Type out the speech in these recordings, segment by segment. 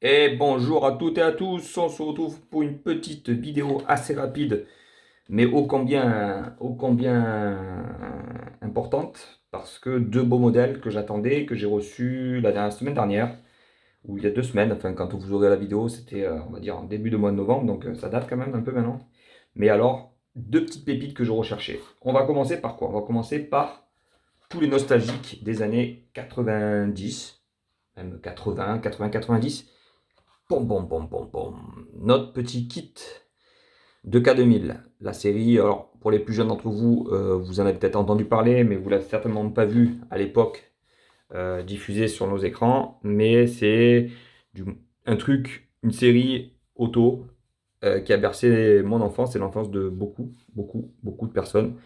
Et bonjour à toutes et à tous, on se retrouve pour une petite vidéo assez rapide, mais ô combien importante, parce que deux beaux modèles que j'attendais, que j'ai reçus la semaine dernière, ou il y a 2 semaines, enfin quand vous aurez la vidéo, c'était on va dire en début de mois de novembre, donc ça date quand même un peu maintenant. Mais alors, deux petites pépites que je recherchais. On va commencer par quoi? On va commencer par tous les nostalgiques des années 90, même 80, 80, 90. Pom, pom, pom, pom, pom. Notre petit kit de K2000. La série, alors pour les plus jeunes d'entre vous, vous en avez peut-être entendu parler, mais vous l'avez certainement pas vu à l'époque diffusée sur nos écrans. Mais c'est du- un truc, une série auto qui a bercé mon enfance et l'enfance de beaucoup, beaucoup, beaucoup de personnes.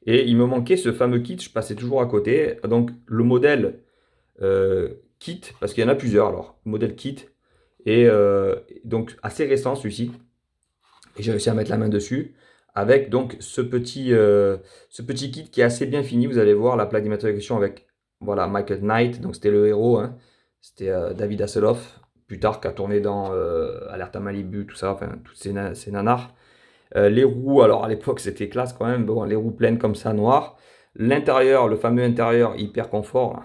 Et il me manquait ce fameux kit, je passais toujours à côté. Donc le modèle kit, parce qu'il y en a plusieurs alors, modèle kit, et donc assez récent celui-ci, et j'ai réussi à mettre la main dessus, avec donc ce petit kit qui est assez bien fini, vous allez voir la plaque d'immatriculation avec voilà, Michael Knight, donc c'était le héros, hein. C'était David Hasselhoff, plus tard qui a tourné dans Alerte à Malibu, tout ça, enfin tous ces nanars. Les roues, alors à l'époque c'était classe quand même, bon, les roues pleines comme ça, noires. L'intérieur, le fameux intérieur hyper confort,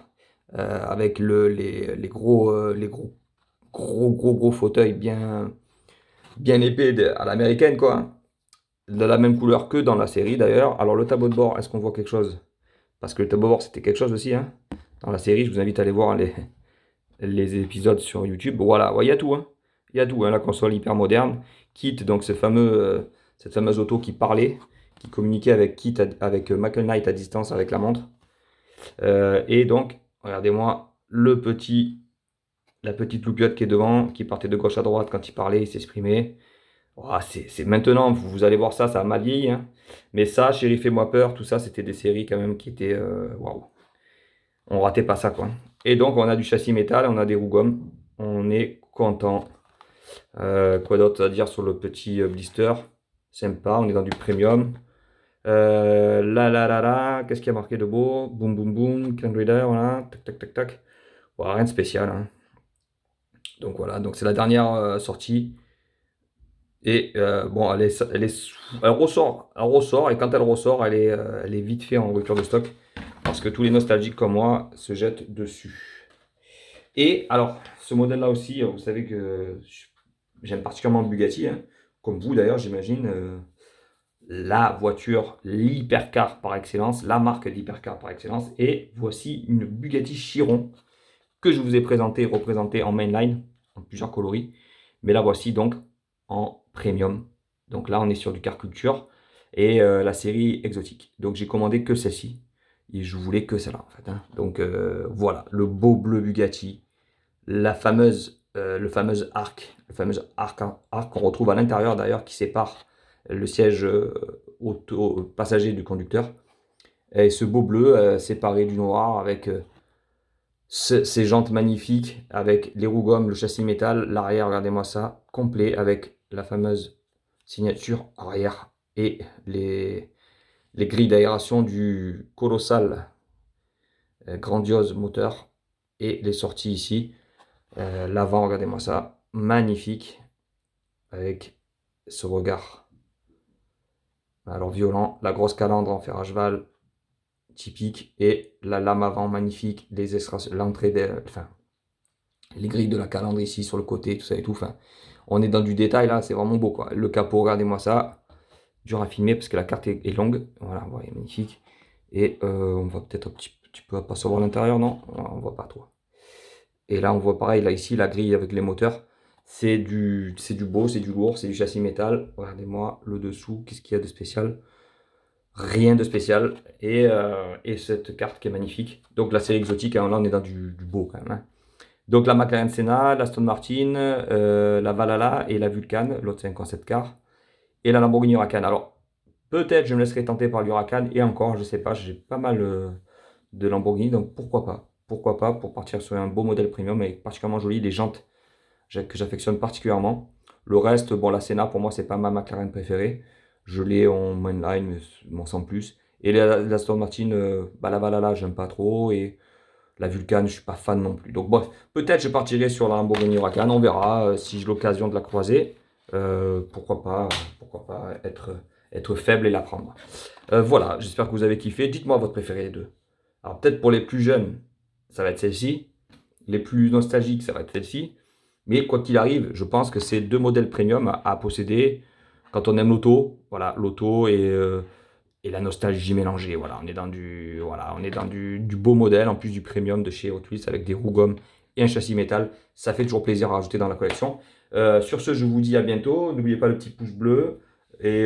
hein, avec les gros fauteuils bien épais à l'américaine, quoi, hein. De la même couleur que dans la série d'ailleurs. Alors le tableau de bord, est-ce qu'on voit quelque chose? Parce que le tableau de bord c'était quelque chose aussi, hein. Dans la série, je vous invite à aller voir les épisodes sur YouTube. Voilà, ouais, il y a tout, hein. Il y a tout, hein. La console hyper moderne. Kit, donc cette fameuse auto qui parlait, qui communiquait avec avec Michael Knight à distance avec la montre. Et donc, regardez-moi la petite loupiote qui est devant, qui partait de gauche à droite quand il parlait, il s'exprimait. Ouah, c'est maintenant, vous allez voir ça, ça a mal vieilli, hein. Mais ça, Chéri, fais-moi peur, tout ça, c'était des séries quand même qui étaient. Waouh, on ratait pas ça, quoi. Et donc, on a du châssis métal, on a des roues gomme. On est content. Quoi d'autre à dire sur le petit blister? Sympa, on est dans du premium. Qu'est-ce qu'il y a marqué de beau? Boum, boum, boum, Clan Reader, voilà. Tac, tac, tac, tac. Voilà, rien de spécial, hein. Donc voilà, donc c'est la dernière sortie. Et bon, elle ressort, et quand elle ressort, elle est vite fait en rupture de stock, parce que tous les nostalgiques comme moi se jettent dessus. Et alors, ce modèle-là aussi, vous savez que j'aime particulièrement le Bugatti, hein, comme vous d'ailleurs, j'imagine, la voiture, l'hypercar par excellence, la marque d'hypercar par excellence. Et voici une Bugatti Chiron que je vous ai représentée en mainline, en plusieurs coloris. Mais la voici donc en premium. Donc là, on est sur du car culture et la série exotique. Donc j'ai commandé que celle-ci. Et je voulais que celle-là en fait, hein. Donc voilà, le beau bleu Bugatti, le fameux arc qu'on retrouve à l'intérieur d'ailleurs, qui sépare le siège passager du conducteur. Et ce beau bleu séparé du noir avec ces jantes magnifiques, avec les roues gommes, le châssis métal, l'arrière, regardez-moi ça, complet avec la fameuse signature arrière et les grilles d'aération du colossal, grandiose moteur, et les sorties ici. L'avant, regardez-moi ça, magnifique, avec ce regard alors violent, la grosse calandre en fer à cheval typique, et la lame avant magnifique, l'entrée enfin, les grilles de la calandre ici sur le côté, tout ça et tout. Enfin, on est dans du détail là, c'est vraiment beau, quoi. Le capot, regardez-moi ça, dur à filmer parce que la carte est longue. Voilà, voilà, magnifique. Et on voit peut-être un petit peu apercevoir l'intérieur, non? On voit pas trop. Et là, on voit pareil, là ici, la grille avec les moteurs. C'est du beau, c'est du lourd, c'est du châssis métal. Regardez-moi le dessous, qu'est-ce qu'il y a de spécial? Rien de spécial. Et cette carte qui est magnifique. Donc là, c'est exotique, hein. Là, on est dans du beau quand même, hein. Donc la McLaren Senna, l'Aston Martin, la Valhalla et la Vulcan, l'autre c'est un concept car, et la Lamborghini Huracan. Alors peut-être je me laisserai tenter par l'Huracan, et encore, je sais pas, j'ai pas mal de Lamborghini, donc pourquoi pas? Pourquoi pas pour partir sur un beau modèle premium avec particulièrement joli, des jantes que j'affectionne particulièrement. Le reste, bon, la Senna pour moi c'est pas ma McLaren préférée. Je l'ai en mainline, mais bon, sans plus. Et l'Aston Martin, bah, la Valhalla j'aime pas trop, et La Vulcan, je ne suis pas fan non plus. Donc bref, peut-être je partirai sur la Lamborghini Huracan, on verra si j'ai l'occasion de la croiser. Pourquoi pas être faible et la prendre. Voilà, j'espère que vous avez kiffé. Dites-moi votre préféré des deux. Alors peut-être pour les plus jeunes, ça va être celle-ci. Les plus nostalgiques, ça va être celle-ci. Mais quoi qu'il arrive, je pense que c'est deux modèles premium à posséder quand on aime l'auto. Voilà, l'auto et la nostalgie mélangée. Voilà, on est dans du beau modèle, en plus du premium de chez Hot Wheels avec des roues gommes et un châssis métal. Ça fait toujours plaisir à rajouter dans la collection. Sur ce, je vous dis à bientôt. N'oubliez pas le petit pouce bleu et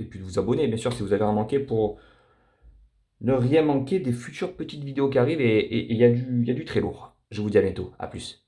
puis de vous abonner, bien sûr, si vous avez rien manqué pour ne rien manquer des futures petites vidéos qui arrivent. Et il y a du très lourd. Je vous dis à bientôt. À plus.